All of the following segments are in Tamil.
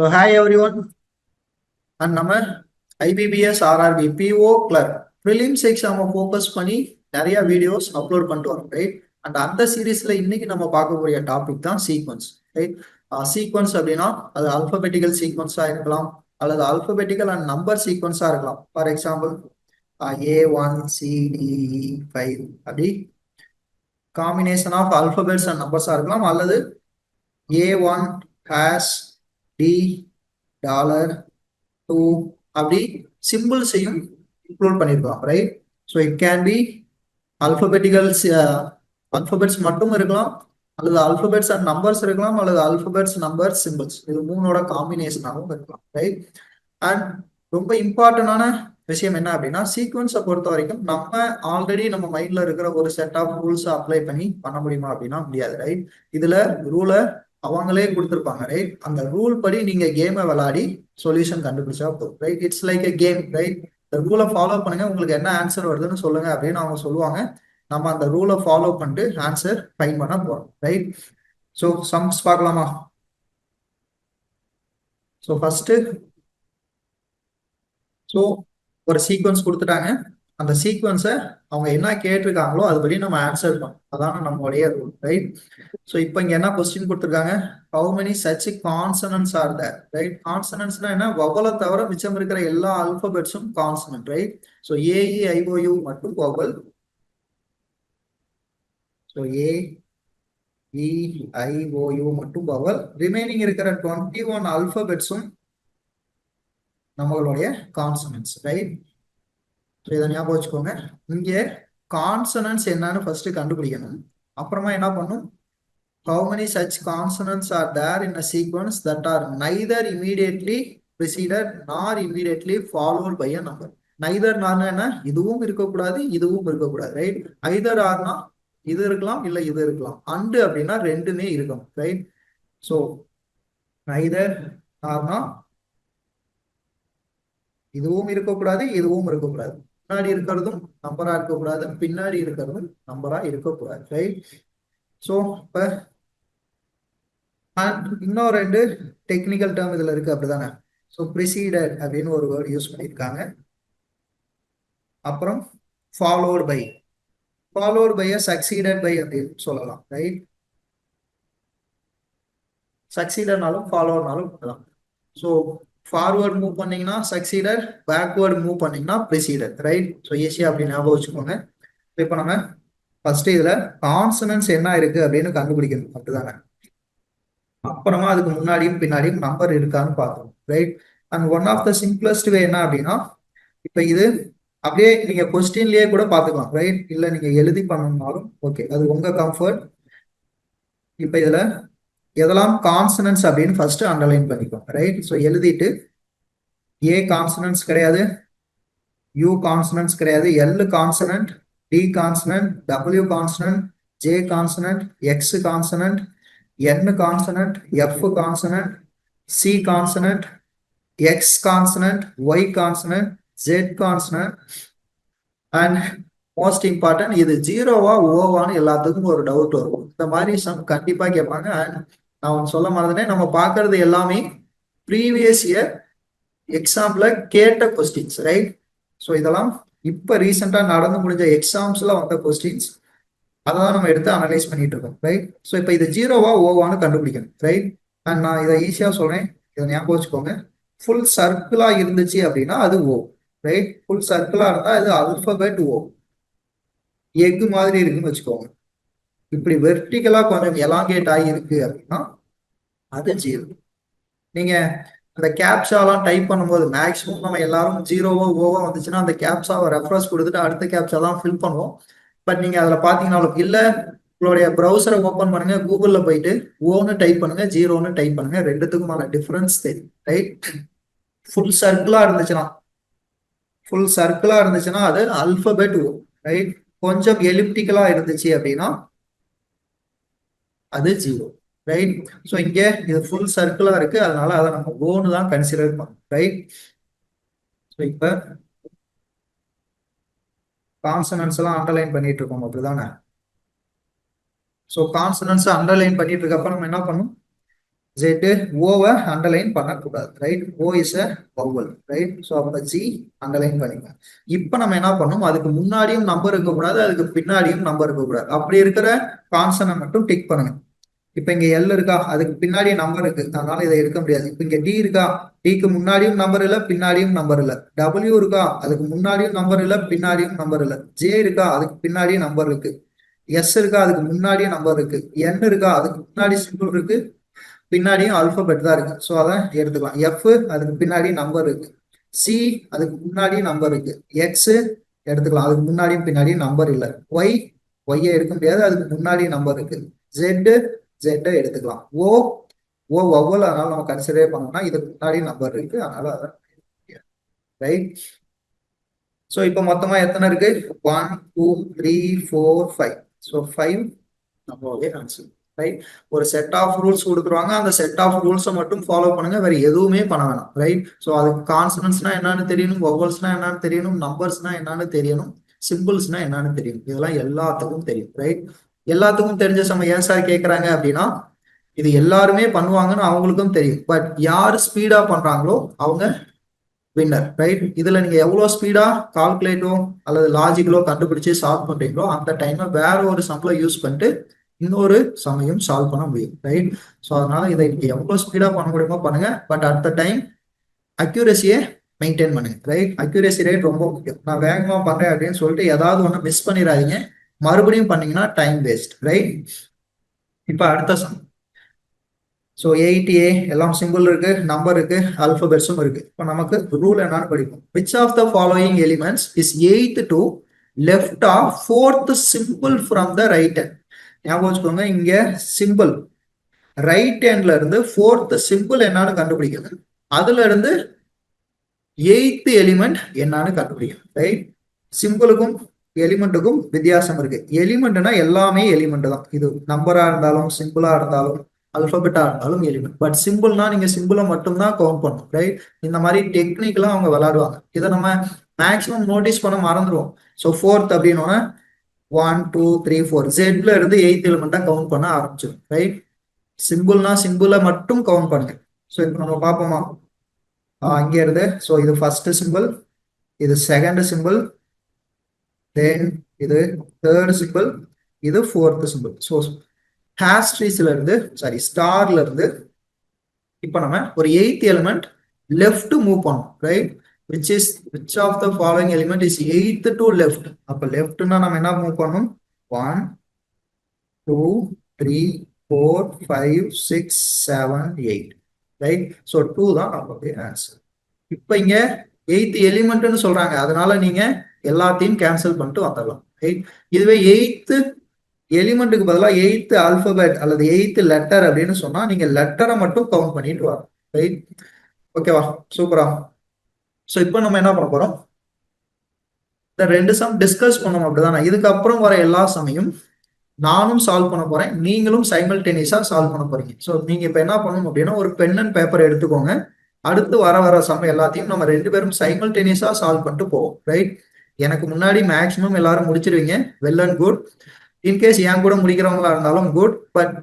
So hi everyone, and நம்ம IBPS RRB PO clerk prelims எக்ஸாமை ஃபோக்கஸ் பண்ணி நிறைய வீடியோஸ் அப்லோட் பண்ணிட்டு வரோம் ரைட். அண்ட் அந்த சீரீஸ்ல இன்னைக்கு நம்ம பார்க்கக்கூடிய டாபிக் தான் சீக்வன்ஸ் ரைட். சீக்வன்ஸ் அப்படின்னா அது அல்பபெட்டிக்கல் சீக்வன்ஸா இருக்கலாம் அல்லது அல்பபெட்டிக்கல் அண்ட் நம்பர் சீக்வன்ஸா இருக்கலாம். ஃபார் எக்ஸாம்பிள் A1CDE5 அப்படி காம்பினேஷன் ஆஃப் அல்பபெட்ஸ் அண்ட் நம்பர்ஸா இருக்கலாம், அல்லது A1 hash D dollar two அப்படி சிம்பிள்ஸையும் இன்க்ளூட் பண்ணிருக்கலாம் right. So it can be alphabeticals, alphabets மட்டும் இருக்கலாம், அல்லது அல்பபெட்ஸ் அண்ட் நம்பர்ஸ் இருக்கலாம், அல்லது அல்பபெட்ஸ் நம்பர்ஸ் சிம்பிள்ஸ், இது மூணோட காம்பினேஷனாகவும் இருக்கலாம் ரைட். அண்ட் ரொம்ப இம்பார்ட்டன்டான விஷயம் என்ன அப்படின்னா, சீக்வன்ஸை பொறுத்த வரைக்கும் நம்ம ஆல்ரெடி நம்ம மைண்ட்ல இருக்கிற ஒரு செட் ஆஃப் ரூல்ஸ் அப்ளை பண்ணி பண்ண முடியுமா அப்படின்னா முடியாது ரைட். இதுல ரூலை அவங்களே கொடுத்துருப்பாங்க ரைட். அந்த ரூல் படி நீங்க கேமை விளையாடி சொல்யூஷன் கண்டுபிடிச்சா போதும் right. It's like a game right. இந்த ரூலை ஃபாலோ பண்ணுங்க, உங்களுக்கு என்ன ஆன்சர் வருதுன்னு சொல்லுங்க அப்படின்னு அவங்க சொல்லுவாங்க. நம்ம அந்த ரூலை ஃபாலோ பண்ணிட்டு ஆன்சர் ஃபைண்ட் பண்ண போறோம் ரைட். ஸோ சம்ஸ் பார்க்கலாமா? ஸோ ஃபர்ஸ்ட் ஸோ ஒரு சீக்வன்ஸ் கொடுத்துட்டாங்க. அந்த சீக்வன்ஸை அவங்க என்ன கேட்டிருக்காங்களோ அதுபடி நம்ம ஆன்சர் பண்ணோம். அதான நம்மளுடைய ரூல் ரைட். ஸோ இப்போ இங்க என்ன கொஸ்டின் கொடுத்துருக்காங்க, how many such consonants are there right. கான்சனன்ட்ஸ்னா என்ன, வவலை தவிர மிச்சம் இருக்கிற எல்லா ஆல்பபெட்ஸும் கான்சனன்ட் ரைட். ஸோ AEIOU மட்டும் வவல். ஸோ AEIOU மட்டும் வவல். ரிமைனிங் இருக்கிற 21 ஆல்பபெட்ஸும் நம்மளுடைய கான்சனன்ட்ஸ் ரைட். ஸோ இதை ஞாபகம் வச்சுக்கோங்க. இங்கே கான்சனன்ட்ஸ் என்னன்னு ஃபர்ஸ்ட் கண்டுபிடிக்கணும். அப்புறமா என்ன பண்ணும், how many such consonants are there in a sequence that are neither immediately preceded nor immediately followed by a number. neither நார்னா என்ன, இதுவும் இருக்கக்கூடாது இதுவும் இருக்கக்கூடாது ரைட். either ஆர்னா இது இருக்கலாம் இல்ல இது இருக்கலாம். and அப்படின்னா ரெண்டுமே இருக்கும் ரைட். ஸோ neither ஆர்னா இதுவும் இருக்கக்கூடாது இதுவும் இருக்கக்கூடாது. முன்னாடி இருக்கிறதும் நம்பரா இருக்கக்கூடாது, பின்னாடி இருக்கிறதும் நம்பரா இருக்கக்கூடாது ரைட். ஸோ இப்போ இன்னும் ரெண்டு டெக்னிக்கல் டேர்ம் இதுல இருக்கு அப்படிதானே. ஸோ ப்ரிசீடட் அப்படின்னு ஒரு வேர்ட் யூஸ் பண்ணியிருக்காங்க. அப்புறம் followed by, followed by succeeded by அப்படின்னு சொல்லலாம் ரைட். சக்சீடர்னாலும் ஃபாலோட்னாலும் சொல்லலாம். ஸோ ஃபார்வர்ட் மூவ் பண்ணீங்கன்னா சக்சீடர், பேக்வர்ட் மூவ் பண்ணீங்கன்னா ப்ரிசீடட் ரைட். ஸோ ஈஸியா அப்படி ஞாபகம் வச்சுக்கோங்க. இப்போ நம்ம ஃபர்ஸ்ட் இதுல கான்சனன்ஸ் என்ன இருக்கு அப்படின்னு கண்டுபிடிக்கணும் அப்படிதானே. அப்புறமா அதுக்கு முன்னாடியும் பின்னாடியும் நம்பர் இருக்கான்னு பார்க்கணும் right. And one of the simplest way என்ன அப்படின்னா, இப்போ இது அப்படியே நீங்க கொஸ்டின்லயே கூட பார்த்துக்கலாம் ரைட். இல்லை நீங்க எழுதி பண்ணணும்னாலும் ஓகே, அது உங்க கம்ஃபர்ட். இப்போ இதுல எதெல்லாம் கான்சனன்ஸ் அப்படின்னு ஃபர்ஸ்ட் அண்டர்லைன் பண்ணிக்கோங்க ரைட். ஸோ எழுதிட்டு ஏ கான்சனன்ஸ் கிடையாது, யூ கான்சனன்ஸ் கிடையாது, L consonant, T consonant, W consonant, J consonant, X consonant, N consonant, F consonant, C consonant, X consonant, Y consonant, Z consonant, and most important இது ஜீரோவா ஓவான்னு எல்லாத்துக்கும் ஒரு டவுட் வரும். இந்த மாதிரி சம் கண்டிப்பா கேட்பாங்க. நான் சொல்ல மறந்துட்டேன், நம்ம பார்க்கறது எல்லாமே ப்ரீவியஸ் இயர் எக்ஸாம்ல கேட்ட கொஸ்டின்ஸ் ரைட். ஸோ இதெல்லாம் இப்போ ரீசெண்டா நடந்து முடிஞ்ச எக்ஸாம்ஸ்ல வந்த கொஸ்டின்ஸ், அதான் நம்ம எடுத்து அனலைஸ் பண்ணிட்டு இருக்கோம் ரைட். ஸோ இப்போ இது ஜீரோவா ஓவான்னு கண்டுபிடிக்கணும் ரைட். அண்ட் நான் இதை ஈஸியா சொல்றேன், இதை ஞாபகம் வச்சுக்கோங்க. ஃபுல் சர்க்கிளா இருந்துச்சு அப்படின்னா அது ஓ ரைட். ஃபுல் சர்க்கிளா இருந்தா இது அல்பபெட் ஓ. எக் மாதிரி இருக்குன்னு வச்சுக்கோங்க. இப்படி வெர்டிகலா கொஞ்சம் எலாங்கேட் ஆகி இருக்கு அப்படின்னா அது ஜீரோ. நீங்க அந்த கேப்சாலாம் டைப் பண்ணும்போது மேக்ஸிமம் நம்ம எல்லாரும் ஜீரோவோ ஓவோ வந்துச்சுன்னா அந்த கேப்சாவை ரெஃபரன்ஸ் கொடுத்துட்டு அடுத்த கேப்சா தான் ஃபில் பண்ணுவோம். பட் நீங்க அதுல பாத்தீங்கன்னாலும் இல்ல, உங்களுடைய ப்ரௌசரை ஓப்பன் பண்ணுங்க, கூகுள்ல போயிட்டு ஓன்னு டைப் பண்ணுங்க, ஜீரோன்னு டைப் பண்ணுங்க, ரெண்டுத்துக்குமான டிஃபரன்ஸ் தெரியும் ரைட். ஃபுல் சர்க்கிளா இருந்துச்சுன்னா, ஃபுல் சர்க்கிளா இருந்துச்சுன்னா அது அல்பபெட் ஓ ரைட். கொஞ்சம் எலிப்டிக்கலா இருந்துச்சு அப்படின்னா அது ஜீரோ ரைட். ஸோ இங்க இது ஃபுல் சர்க்கிளா இருக்கு, அதனால அதை நம்ம ஓன்னு தான் கன்சிடர் பண்ணோம் ரைட். ஸோ இப்ப கான்சனன்ஸ் எல்லாம் அண்டர்லைன் பண்ணிட்டு இருக்கோம் அப்படிதானே. ஸோ கான்சனன்ஸ் அண்டர்லைன் பண்ணிட்டு இருக்கப்ப நம்ம என்ன பண்ணும், Z ஓவை அண்டர்லைன் பண்ணக்கூடாது, right? O is a vowel, right? So அப்போ ஜி அண்டர்லைன் பண்ணிக்கலாம். இப்போ நம்ம என்ன பண்ணணும், அதுக்கு முன்னாடியும் நம்பர் இருக்கக்கூடாது, அதுக்கு பின்னாடியும் நம்பர் இருக்கக்கூடாது. அப்படி இருக்கிற கான்சனை மட்டும் டிக் பண்ணுங்க. இப்போ இங்க எல் இருக்கா, அதுக்கு பின்னாடி நம்பர் இருக்கு, அதனால இதை எடுக்க முடியாது. இப்போ இங்க டி இருக்கா, டிக்கு முன்னாடியும் நம்பர் இல்லை, பின்னாடியும் நம்பர் இல்லை. டபிள்யூ இருக்கா, அதுக்கு முன்னாடியும் நம்பர் இல்லை, பின்னாடியும் நம்பர் இல்லை. ஜே இருக்கா, அதுக்கு பின்னாடியும் நம்பர் இருக்கு. எஸ் இருக்கா, அதுக்கு முன்னாடியும் நம்பர் இருக்கு. என் இருக்கா, அதுக்கு முன்னாடி சிம்பிள் இருக்கு, பின்னாடியும் ஆல்பபெட் தான் இருக்கு. ஸோ அதை எடுத்துக்கலாம். எஃப் அதுக்கு பின்னாடி நம்பர் இருக்கு. சி அதுக்கு முன்னாடி நம்பர் இருக்கு. எக்ஸ் எடுத்துக்கலாம், அதுக்கு முன்னாடியும் பின்னாடியும் நம்பர் இல்லை. ஒய் ஒய்யை எடுக்க முடியாது, அதுக்கு முன்னாடி நம்பர் இருக்கு. ஜெட் ஜெட்டை எடுத்துக்கலாம். ஓ ஓ ஒவ்வொரு, அதனால நம்ம கன்சிடர் பண்ணோம்னா இதுக்கு முன்னாடி நம்பர் இருக்கு, அதனால அதை ரைட். ஸோ இப்போ மொத்தமா எத்தனை இருக்கு? 1 2 3 4 5. ஸோ 5 நம்மளுடைய ஆன்சர், ரைட்? ஒரு செட் ஆஃப் ரூல்ஸ் கொடுக்குறாங்க, அந்த செட் ஆஃப் ரூல்ஸை மட்டும் ஃபாலோ பண்ணுங்க, வேற எதுவுமே பண்ண வேணாம், ரைட்? ஸோ அதுக்கு கான்சனன்ஸ்னா என்னன்னு தெரியணும், வவல்ஸ்னா என்னன்னு தெரியணும், நம்பர்ஸ்னா என்னன்னு தெரியணும், சிம்பிள்ஸ்னா என்னன்னு தெரியணும். இதெல்லாம் எல்லாத்துக்கும் தெரியும், ரைட்? எல்லாத்துக்கும் தெரிஞ்ச சமயம் ஏன் சார் கேட்கறாங்க அப்படின்னா, இது எல்லாருமே பண்ணுவாங்கன்னு அவங்களுக்கும் தெரியும். பட் யார் ஸ்பீடா பண்றாங்களோ அவங்க வின்னர், ரைட்? இதுல நீங்க எவ்வளவு ஸ்பீடா கால்குலேட்டோ அல்லது லாஜிக்கலோ கண்டுபிடிச்சு சால்வ் பண்றீங்களோ அந்த டைமை வேற ஒரு சம்ல யூஸ் பண்ணிட்டு இன்னொரு சமையும் சால்வ் பண்ண முடியும், ரைட்? ஸோ அதனால இதை எவ்வளவு ஸ்பீடா பண்ண முடியுமோ பண்ணுங்க, பட் அட் த டைம் அக்யூரஸியை மெயின்டைன் பண்ணுங்க, ரைட்? அக்யூரஸி ரேட் ரொம்ப முக்கியம். நான் வேகமா பண்றேன் அப்படின்னு சொல்லிட்டு ஏதாவது ஒன்று மிஸ் பண்ணிடாதீங்க, மறுபடியும் பண்ணீங்கன்னா டைம் வேஸ்ட், ரைட்? இப்போ அடுத்த சம். ஸோ 8A எல்லாம் சிம்பிள் இருக்கு, நம்பர் இருக்கு, அல்பபெட்ஸும் இருக்கு. இப்போ நமக்கு ரூல் என்னன்னு படிப்போம். Which of the following elements is 8th to left of 4th symbol from the right hand? ஞாபகம் வச்சுக்கோங்க, இங்க சிம்பிள் ரைட் ஹேண்ட்ல இருந்து 4th சிம்பிள் என்னன்னு கண்டுபிடிக்கணும், அதுல இருந்து 8th எலிமெண்ட் என்னன்னு கண்டுபிடிக்கணும், ரைட்? சிம்பிளுக்கும் எலிமெண்ட்டுக்கும் வித்தியாசம் இருக்கு. எலிமெண்ட்னா எல்லாமே எலிமெண்ட் தான், இது நம்பரா இருந்தாலும் சிம்பிளா இருந்தாலும் அல்பபெட்டா இருந்தாலும் எலிமெண்ட். பட் சிம்பிள்னா நீங்க சிம்பிளை மட்டும்தான் கவுண்ட் பண்ணும், ரைட்? இந்த மாதிரி டெக்னிக்லாம் அவங்க விளையாடுவாங்க, இதை நம்ம மேக்ஸிமம் நோட்டீஸ் பண்ண மறந்துடுவோம். ஸோ 4th அப்படின்னா 1 2 3 4 ஜெட்ல இருந்து 8th எலிமெண்டா கவுண்ட் பண்ண ஆரம்பிச்சிடும், ரைட்? சிம்பிள்னா சிம்பிளை மட்டும் கவுண்ட் பண்ணுங்க. ஸோ இப்போ நம்ம பார்ப்போமா, இங்க இருந்து. ஸோ இது ஃபர்ஸ்ட் சிம்பிள், இது செகண்ட் சிம்பிள், தென் இது தேர்ட் சிம்பிள், இது ஃபோர்த் சிம்பிள். ஸோ ஹேஸ்ட்ரீஸ்ல இருந்து சாரி ஸ்டார்ல இருந்து இப்போ நம்ம ஒரு 8th எலிமெண்ட் லெஃப்ட் மூவ் பண்ணோம், right? which of the following element is 8th to left? அப்ப லெஃப்ட்னா நம்ம என்ன மூவ் பண்ணணும்? 1 2 3 4 5 6 7 8, ரைட்? ஸோ 2 தான் நம்மளுடைய ஆன்சர். இப்போ இங்க 8th எலிமெண்ட்னு சொல்றாங்க, அதனால நீங்க எல்லாத்தையும் கேன்சல் பண்ணிட்டு வந்துடலாம், ரைட்? இதுவே 8th எலிமெண்ட்டுக்கு பதிலாக 8th ஆல்பபெட் அல்லது 8th லெட்டர் அப்படின்னு சொன்னா நீங்க லெட்டரை மட்டும் கவுண்ட் பண்ணிட்டு வரணும், ரைட்? ஓகேவா, சூப்பரா. ஸோ இப்போ நம்ம என்ன பண்ண போறோம், இந்த 2 சம் டிஸ்கஸ் பண்ணோம், அப்படிதானே? இதுக்கப்புறம் வர எல்லா சமையும் நானும் சால்வ் பண்ண போறேன், நீங்களும் சைமல்டேனியஸா சால்வ் பண்ண போறீங்க. ஸோ நீங்க இப்போ என்ன பண்ணணும் அப்படின்னா, ஒரு பென் அண்ட் பேப்பர் எடுத்துக்கோங்க. அடுத்து வர சம் எல்லாத்தையும் நம்ம 2 பேரும் சைமல்டேனியஸா சால்வ் பண்ணிட்டு போவோம், ரைட்? எனக்கு முன்னாடி மேக்ஸிமம் எல்லாரும் முடிச்சிருவீங்க, வெல் அண்ட் குட். இன்கேஸ் என் கூட முடிக்கிறவங்களா இருந்தாலும் குட். பட்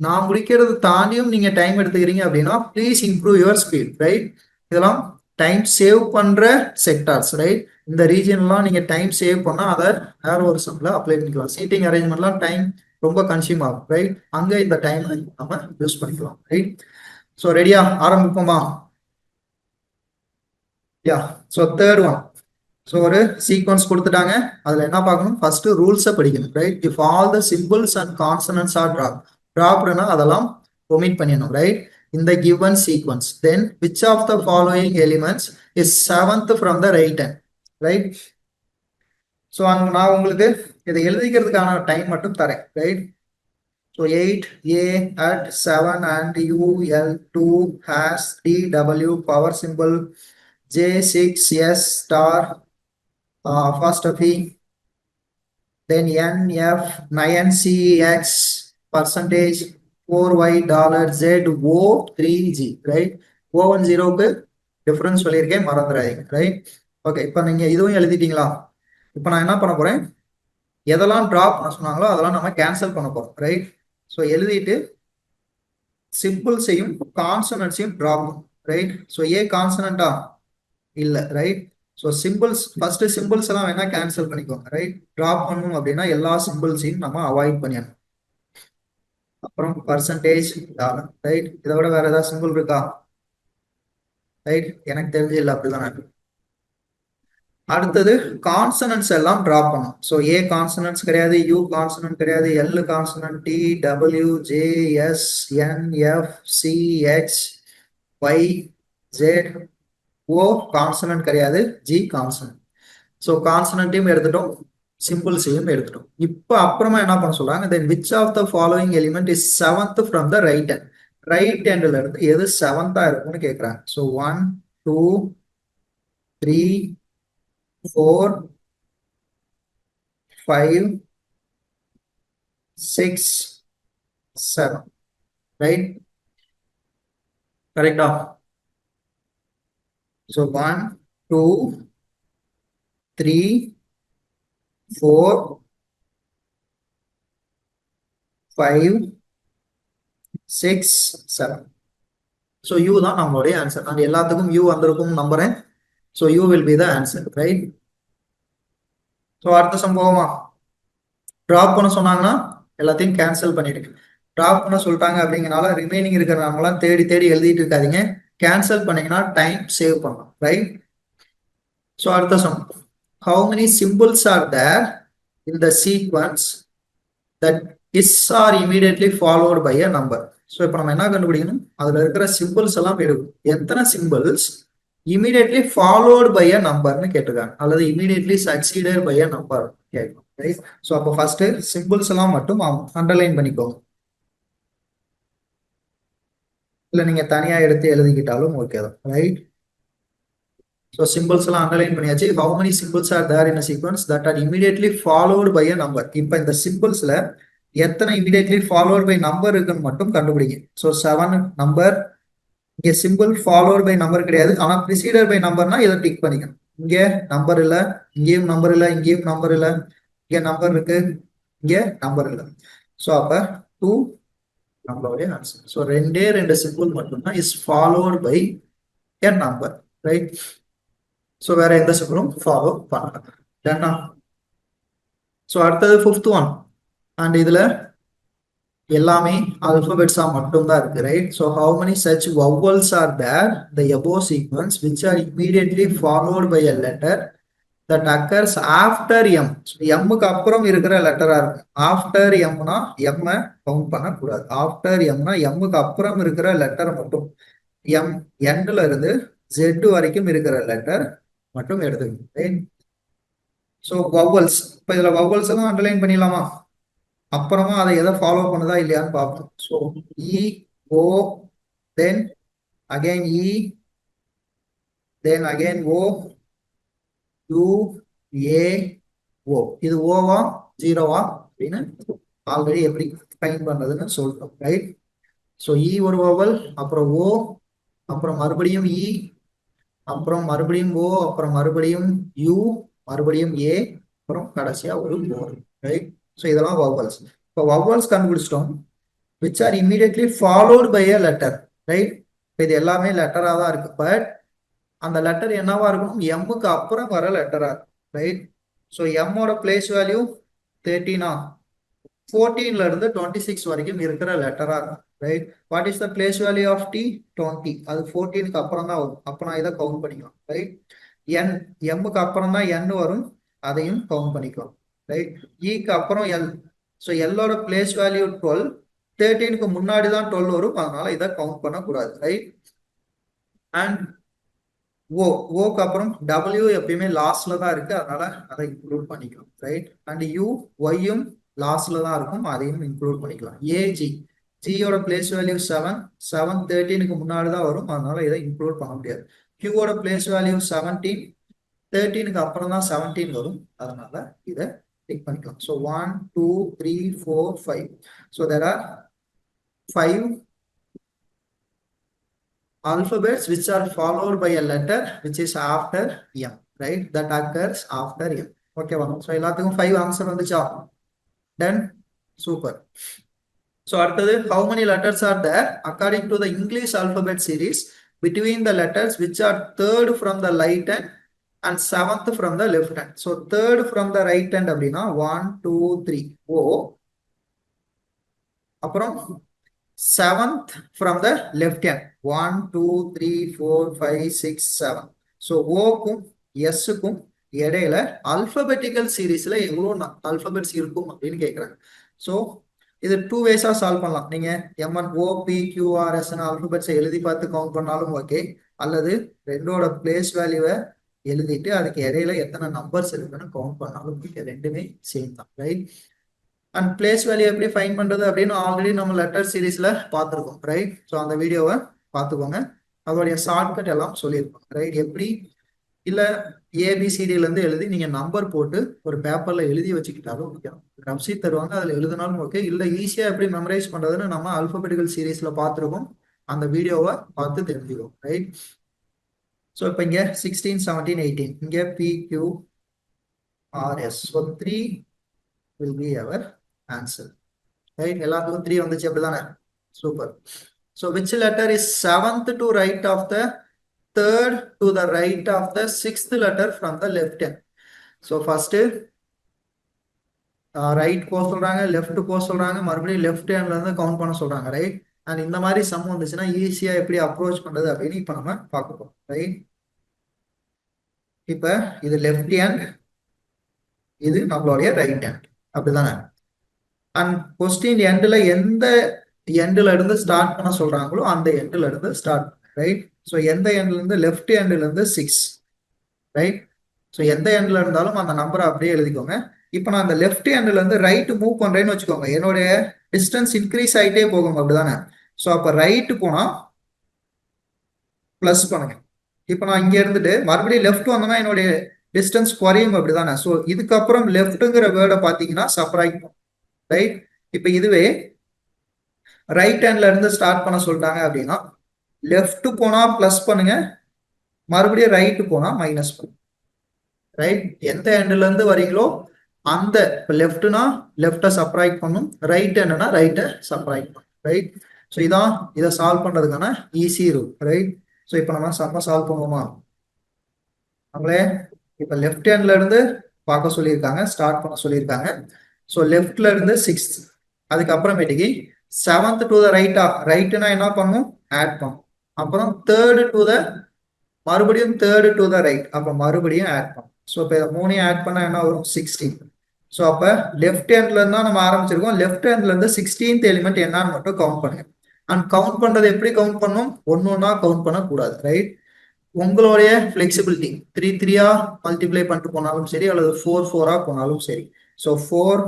நான் முடிக்கிறது தாண்டியும் நீங்க டைம் எடுத்துக்கிறீங்க அப்படின்னா please improve your speed, right? இதெல்லாம் டைம் சேவ் பண்ற செக்டார்ஸ், ரைட்? இந்த ரீஜன்லாம் நீங்க டைம் சேவ் பண்ணா அதை வேற ஒரு சம்ல அப்ளை பண்ணிக்கலாம். சீட்டிங் அரேஞ்ச்மெண்ட்லாம் டைம் ரொம்ப கன்சியூம் ஆகும், ரைட்? அங்க இந்த டைம் நம்ம யூஸ் பண்ணிக்கலாம், ரைட்? ஸோ ரெடியா, ஆரம்பிப்போமா? Yeah. So third one. So ஒரு சீக்வன்ஸ் கொடுத்துட்டாங்க, அதுல என்ன பார்க்கணும், ஃபர்ஸ்ட் ரூல்ஸை படிக்கணும், right? If all the symbols and consonants are ட்ராப்டுனா அதெல்லாம் ஒமிட் பண்ணிடணும், right? in the given sequence, then which of the following elements is 7th from the right hand, right? So நான் உங்களுக்கு இதை எழுதிக்கிறதுக்கான டைம் மட்டும் தரேன், right? So 8A at 7 and UL2 has DW power symbol J6S star first of E, then NF 9CX percentage 4Y dollar ZO 3G, right? O10க்கு டிஃபரன்ஸ் சொல்லியிருக்கேன், மறந்துடாதீங்க, ரைட்? ஓகே, இப்போ நீங்க இதுவும் எழுதிட்டீங்களா? இப்போ நான் என்ன பண்ண போறேன், எதெல்லாம் ட்ராப் பண்ண சொன்னாங்களோ அதெல்லாம் நம்ம கேன்சல் பண்ண போறோம், ரைட்? ஸோ எழுதிட்டு சிம்பிள்ஸையும் கான்சனன்ட்ஸையும் ட்ராப் பண்ணும், ரைட்? ஸோ ஏ கான்சனண்டா இல்லை, right? So symbols first symbols எல்லாம் வேணா கேன்சல் பண்ணிக்கோங்க, ரைட்? ட்ராப் பண்ணணும் அப்படின்னா எல்லா சிம்பிள்ஸையும் நம்ம அவாய்ட் பண்ணிடணும். அப்புறம் பர்சன்டேஜ் டாலர், ரைட்? இதை விட வேற ஏதாவது சிம்பிள் இருக்கா? ரைட், எனக்கு தெரிஞ்சு இல்லை, அப்படிதான். அடுத்தது கான்சனன்ட்ஸ் எல்லாம் டிராப் பண்ணும். ஸோ ஏ கான்சனன்ட்ஸ் கிடையாது, யூ கான்சனன்ட் கிடையாது, L consonant, T, W, J, S, N, F, C, H, Y, Z, O consonant கிடையாது, ஜி கான்சனன்ட். ஸோ கான்சனன்ட்டையும் எடுத்துட்டோம், சிம்பிள்ஸையும் எடுத்துட்டோம். இப்போ அப்புறமா என்ன பண்ண சொல்றாங்க, then which of the following element is seventh from the right hand. Right ஹேண்ட்ல இருந்து எது செவன்த்தா இருக்கும்னு கேட்குறாங்க. So 1, 2, 3, 4, 5, 6, 7, right? Correct. So 1, 2, 3, 4, 5, 6, 7. So U தான் நம்மளுடைய ஆன்சர். நான் எல்லாத்துக்கும் U வந்திருக்கும் நம்புறேன். So U will be the answer, right? So அடுத்த சம்பவமா டிராப் பண்ண சொன்னாங்கன்னா எல்லாத்தையும் கேன்சல் பண்ணிடுங்க. டிராப் பண்ண சொல்லிட்டாங்க அப்படிங்கனால ரிமைனிங் இருக்கிற நம்மளாம் தேடி தேடி எழுதிட்டு இருக்காதீங்க. கேன்சல் பண்ணீங்கன்னா டைம் சேவ் பண்ணலாம், ரைட்? ஸோ அடுத்த some, how many symbols are there in the sequence that is or immediately followed by a number? So இப்போ நம்ம என்ன கண்டுபிடிக்கணும், அதில் இருக்கிற சிம்பிள்ஸ் எல்லாம் எடுக்கும். எத்தனை symbols immediately followed by a நம்பர்னு கேட்டிருக்காங்க, அல்லது immediately succeeded by a number கேட்கும், ரைட்? ஸோ அப்போ ஃபர்ஸ்ட் சிம்பிள்ஸ் எல்லாம் மட்டும் அண்டர்லைன் பண்ணிக்கோங்க, இல்லை நீங்க தனியா எடுத்து எழுதிக்கிட்டாலும் ஓகே தான், ரைட்? ஸோ சிம்பிள்ஸ் எல்லாம் அண்டர்லைன் பண்ணியாச்சு. how many symbols are there in a sequence that are immediately followed by a number? இப்போ இந்த சிம்பிள்ஸ்ல எத்தனை immediately followed by number இருக்குன்னு மட்டும் கண்டுபிடிங்க. ஸோ 7 நம்பர், இங்க சிம்பிள் ஃபாலோட் பை நம்பர் கிடையாது, ஆனா ப்ரிசீடட் பை நம்பர்னா இதை டிக் பண்ணிக்கணும். இங்க நம்பர் இல்ல, இங்கேயும் நம்பர் இல்ல, இங்கேயும் நம்பர் இல்ல, இங்க நம்பர் இருக்கு, இங்க நம்பர் இல்ல. ஸோ அப்ப 2 நம்மளுடைய ஆன்சர். ஸோ ரெண்டே ரெண்டு சிம்பிள் மட்டும்தான் is followed by a number, right? So வேற எந்த சிம்பிளும் ஃபாலோ பண்ணலாம். ஸோ அடுத்தது 5th ஒன், அண்ட் இதுல எல்லாமே அல்பபெட்ஸா மட்டும் தான் இருக்கு, right? So how many such vowels are there the above sequence which are immediately followed by a letter that occurs after m? எம்முக்கு அப்புறம் இருக்கிற லெட்டரா இருக்கும். ஆஃப்டர் எம்னா எம் கவுண்ட் பண்ணக்கூடாது. ஆஃப்டர் எம்னா எம்முக்கு அப்புறம் இருக்கிற லெட்டர் மட்டும், எம் எண்ட்ல இருந்து ஜெட் வரைக்கும் இருக்கிற லெட்டர் மட்டும் எடுத்துக்கணும். ஸோ வவல்ஸ், இப்போ இதுல வவல்ஸ் எல்லாம் அண்டர்லைன் பண்ணிடலாமா? அப்புறமா அதை எதை ஃபாலோ பண்ணுதா இல்லையான்னு பார்ப்போம். So E, O, then again E, then again O, U, A, O. இது ஓவா ஜீரோவா அப்படின்னு ஆல்ரெடி எப்படி ஃபைன் பண்றதுன்னு சொல்றோம், ரைட்? ஸோ இ ஒரு வவல், அப்புறம் ஓ, அப்புறம் மறுபடியும் இ, அப்புறம் மறுபடியும் ஓ, அப்புறம் மறுபடியும் யூ, மறுபடியும் ஏ, அப்புறம் கடைசியா ஒரு ஓ, ரைட்? ஸோ இதெல்லாம் வவல்ஸ். இப்போ வவல்ஸ் கண்டுபிடிச்சிட்டோம், which are immediately followed by a letter, right? இது எல்லாமே லெட்டரா தான் இருக்கு, பட் அந்த லெட்டர் என்னவா இருக்கும், எம்முக்கு அப்புறம் வர லெட்டரா இருக்கும், ரைட்? ஸோ எம்மோட பிளேஸ் வேல்யூ 13, 14ல இருந்து 26 வரைக்கும் இருக்கிற லெட்டரா இருக்கும், right? What is the place value of T? 20. அது 14க்கு அப்புறம் தான் வரும், அப்ப நான் இதை கவுண்ட் பண்ணிக்கலாம், ரைட்? என், எம்முக்கு அப்புறம் தான் என் வரும், அதையும் கவுண்ட் பண்ணிக்கலாம், ரைட்? இக்கு அப்புறம் எல், ஸோ எல்லோட பிளேஸ் வேல்யூ 12, 13க்கு முன்னாடி தான் 12 வரும், அதனால இதை கவுண்ட் பண்ணக்கூடாது, ரைட்? அண்ட் ஓ, ஓக்கு அப்புறம் டபிள்யூ எப்பயுமே லாஸ்ட்ல தான் இருக்கு, அதனால அதை இன்க்ளூட் பண்ணிக்கலாம், ரைட்? அண்ட் யூ, ஒய்யும் லாஸ்ட்ல தான் இருக்கும், அதையும் இன்க்ளூட் பண்ணிக்கலாம். ஏஜி, ஜியோட பிளேஸ் வேல்யூ 7, 7 13க்கு முன்னாடி தான் வரும், அதனால இதை இன்க்ளூட் பண்ண முடியாது. கியூவோட பிளேஸ் வேல்யூ 17, 13க்கு அப்புறம் தான் 17 வரும், அதனால இதை டிக் பண்ணிக்கலாம். So 1, 2, 3, 4, 5. So there are 5 alphabets which are followed by a letter which is after m, right? That occurs after m. Okay, so எல்லாத்துக்கும் 5 ஆன்சர் வந்துச்சா? Done? Super. ஸோ அடுத்தது how many letters are there according to the English alphabet series between the letters which are third from the right hand and seventh from the left hand. So third from the right hand அப்படின்னா 1 2 3 O. அப்புறம் seventh from the left hand 1 2 3 4 5 6 7. So ஓக்கும் எஸ்ஸுக்கும் இடையில அல்பபெட்டிக்கல் சீரீஸ்ல எவ்வளோ அல்பபெட்ஸ் இருக்கும் அப்படின்னு கேட்குறாங்க. ஸோ இது 2 ways-ஆ சால்வ் பண்ணலாம். நீங்க MNOPQRS அல்பபெட்ஸை எழுதி பார்த்து கவுண்ட் பண்ணாலும் ஓகே, அல்லது ரெண்டோட பிளேஸ் வேல்யூவை எழுதிட்டு அதுக்கு இடையில எத்தனை நம்பர்ஸ் இருக்குன்னு கவுண்ட் பண்ணாலும் ஓகே, ரெண்டுமே சேம் தான், ரைட்? அண்ட் பிளேஸ் வேல்யூ எப்படி ஃபைன் பண்றது அப்படின்னு ஆல்ரெடி நம்ம லெட்டர் சீரீஸ்ல பார்த்துருக்கோம், ரைட்? ஸோ அந்த வீடியோவை பார்த்துக்கோங்க, அதோடைய ஷார்ட்கட் எல்லாம் சொல்லியிருக்கோம், ரைட்? எப்படி இல்ல ஏபிசிடில இருந்து எழுதி நீங்க நம்பர் போட்டு ஒரு பேப்பர்ல எழுதி வச்சுக்கிட்டாலும் ஓகே, ரப்ஷீட் தருவாங்க அதுல எழுதினாலும் ஓகே, இல்ல ஈஸியா எப்படி மெமரைஸ் பண்றதுன்னு நம்ம அல்பபெட்டிக்கல் சீரீஸ்ல பார்த்துருக்கோம், அந்த வீடியோவை பார்த்து தெரிஞ்சுக்கோம், ரைட்? ஸோ இப்போ இங்க 16 17 18 இங்க PQRS. So 3 will be our answer, right? எல்லாத்துக்கும் 3 வந்துச்சு அப்படிதானே? Super. So which letter is 7th to right of the third to the right of the 6th letter from the left hand? So first right போக சொல்றாங்க, லெஃப்ட் போக சொல்றாங்க, மறுபடியும் லெஃப்ட் ஹேண்ட்ல இருந்து கவுண்ட் பண்ண சொல்றாங்க, ரைட்? அண்ட் இந்த மாதிரி சம் வந்துச்சுன்னா ஈஸியா எப்படி அப்ரோச் பண்றது அப்படின்னு இப்ப நம்ம பார்க்க போறோம், ரைட்? இப்ப இது லெஃப்ட் ஹேண்ட், இது நம்மளுடைய ரைட் ஹேண்ட், அப்படிதானே? அண்ட் கொஸ்டின் எண்ட்ல எந்த எண்ட்ல இருந்து ஸ்டார்ட் பண்ண சொல்றாங்களோ அந்த எண்ட்ல இருந்து ஸ்டார்ட், ரைட்? ஸோ எந்த எண்ட்ல இருந்து? லெஃப்ட் ஹேண்ட்ல இருந்து 6, ரைட்? ஸோ எந்த எண்ட்ல இருந்தாலும் அந்த நம்பரை அப்படியே எழுதிக்கோங்க. இப்போ நான் அந்த லெஃப்ட் ஹேண்ட்ல இருந்து ரைட் மூவ் பண்றேன்னு வச்சுக்கோங்க, என்னுடைய டிஸ்டன்ஸ் இன்க்ரீஸ் ஆகிட்டே போகும், அப்படிதானே? ஸோ அப்ப ரைட் போனா பிளஸ் பண்ணுங்க. இப்போ நான் இங்க இருந்துட்டு மறுபடியும் லெஃப்ட் வந்தோம்னா என்னுடைய டிஸ்டன்ஸ் குறையும், அப்படிதானே? ஸோ இதுக்கப்புறம் லெஃப்ட்ங்கிற வேர்டை பார்த்தீங்கன்னா சப்ராக்ட், ரைட்? இப்போ இதுவே ரைட் ஹேண்ட்ல இருந்து ஸ்டார்ட் பண்ண சொல்லிட்டாங்க அப்படின்னா லெஃப்ட் போனா பிளஸ் பண்ணுங்க, மறுபடியும் ரைட் போனா மைனஸ் பண்ணுங்க, ரைட்? எந்த ஹேண்ட்ல இருந்து வரீங்களோ அந்த லெஃப்ட்னா லெஃப்டை சப்ராக்ட் பண்ணும், ரைட் ஹேண்ட்னா ரைட்டை சப்ராக்ட் பண்ணும், ரைட்? ஸோ இதான் இதை சால்வ் பண்றதுக்கான ஈஸி ரூல், ரைட்? ஸோ இப்போ நம்ம சம்ம சால்வ் பண்ணுவோமா? நம்மளே இப்போ லெஃப்ட் ஹேண்ட்ல இருந்து பார்க்க சொல்லியிருக்காங்க, ஸ்டார்ட் பண்ண சொல்லியிருக்காங்க. ஸோ லெஃப்ட்ல இருந்து 6th, அதுக்கப்புறமேட்டுக்கு 7th டு த ரைட்டா, ரைட்னா என்ன பண்ணும்? ஆட் பண்ணும். அப்புறம் தேர்டு டு த, மறுபடியும் தேர்டு டு த ரைட், அப்போ மறுபடியும் ஆட் பண்ணும். ஸோ இப்போ இதை 3 ஆட் பண்ணா என்ன வரும்? 16. ஸோ அப்போ லெஃப்ட் ஹேண்ட்ல இருந்தா நம்ம ஆரம்பிச்சிருக்கோம், லெஃப்ட் ஹேண்ட்ல இருந்து 16th எலிமெண்ட் என்னன்னு மட்டும் கவுண்ட் பண்ணுங்க. அண்ட் கவுண்ட் பண்றது எப்படி கவுண்ட் பண்ணும்? ஒன்னொன்னா கவுண்ட் பண்ணக்கூடாது, ரைட்? உங்களுடைய ஃபிளெக்சிபிலிட்டி 3 3-ஆ மல்டிப்ளை பண்ணிட்டு போனாலும் சரி, அல்லது 4 4-ஆ போனாலும் சரி. ஸோ 4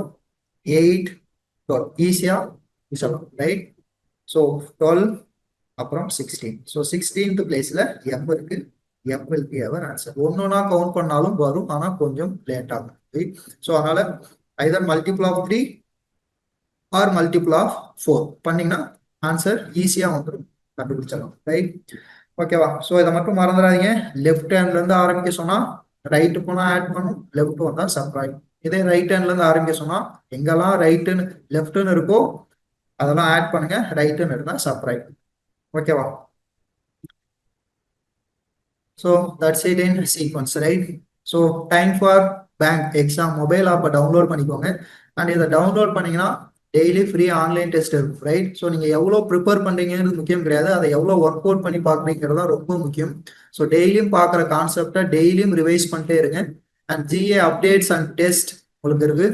8 12 ஈஸியா சொல்லலாம், ரைட்? ஸோ 12 அப்புறம் 16. ஸோ 16th பிளேஸ்ல M இருக்கு, M will be our answer. ஒன்னொன்னா கவுண்ட் பண்ணாலும் வரும், ஆனா கொஞ்சம் லேட் ஆகும், ரைட்? ஸோ அதனால either multiple of 3 or multiple of 4 பண்ணீங்கன்னா ஆன்சர் ஈஸியா வந்துடும், கண்டுபிடிச்சிடலாம், ரைட்? ஓகேவா? ஸோ இதை மட்டும் மறந்துடாதீங்க, லெஃப்ட் ஹேண்ட்ல இருந்து ஆரம்பிக்க சொன்னா ரைட் போனா ஆட் பண்ணும், லெஃப்ட் வந்தா சப்ராக்ட். இதே ரைட் ஹேண்ட்ல இருந்து ஆரம்பிக்க சொன்னா எங்கெல்லாம் ரைட்டுன்னு லெஃப்ட்னு இருக்கோ அதெல்லாம் ஆட் பண்ணுங்க, ரைட்டுன்னு இருந்தா சப்ராக்ட், ஓகேவா? So that's it in sequence, right? So time for bank exam mobile ஆப்பை டவுன்லோட் பண்ணிக்கோங்க. அண்ட் இதை டவுன்லோட் பண்ணீங்கன்னா டெய்லி ஃப்ரீ ஆன்லைன் டெஸ்ட் இருக்கும், ரைட்? ஸோ நீங்க எவ்வளோ ப்ரிப்பேர் பண்றீங்கிறது முக்கியம் கிடையாது, அதை எவ்வளோ ஒர்க் அவுட் பண்ணி பார்க்குறீங்கிறது தான் ரொம்ப முக்கியம். ஸோ டெய்லியும் பார்க்குற கான்செப்டை டெய்லியும் ரிவைஸ் பண்ணிட்டே இருங்க. And GA updates and test உங்களுக்கு இருக்கு,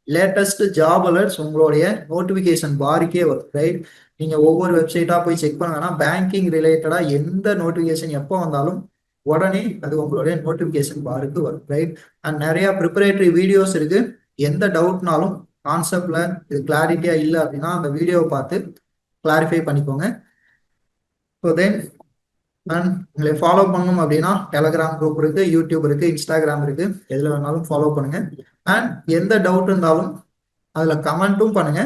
லேட்டஸ்ட் ஜாப் அலர்ட்ஸ் உங்களுடைய நோட்டிபிகேஷன் பாருக்கே வரும், ரைட்? நீங்க ஒவ்வொரு வெப்சைட்டா போய் செக் பண்ணனா பேங்கிங் ரிலேட்டடா எந்த நோட்டிபிகேஷன் எப்போ வந்தாலும் உடனே அது உங்களுடைய நோட்டிபிகேஷன் பாருக்கு வரும், ரைட்? அண்ட் நிறைய ப்ரிப்பரேட்டரி வீடியோஸ் இருக்கு, எந்த டவுட்னாலும் கான்செப்ட்ல இது கிளாரிட்டியா இல்லை அப்படின்னா அந்த வீடியோவை பார்த்து கிளாரிஃபை பண்ணிக்கோங்க. ஸோ தென் அண்ட் உங்களை ஃபாலோ பண்ணணும் அப்படின்னா டெலகிராம் குரூப் இருக்கு, யூடியூப் இருக்கு, இன்ஸ்டாகிராம் இருக்கு, எதுல வேணாலும் ஃபாலோ பண்ணுங்க. அண்ட் எந்த டவுட் இருந்தாலும் அதுல கமெண்ட்டும் பண்ணுங்க,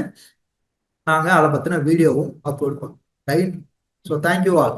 நாங்க அதை பத்தின வீடியோவும் அப்லோட் பண்ணுவோம், ரைட்? So thank you all.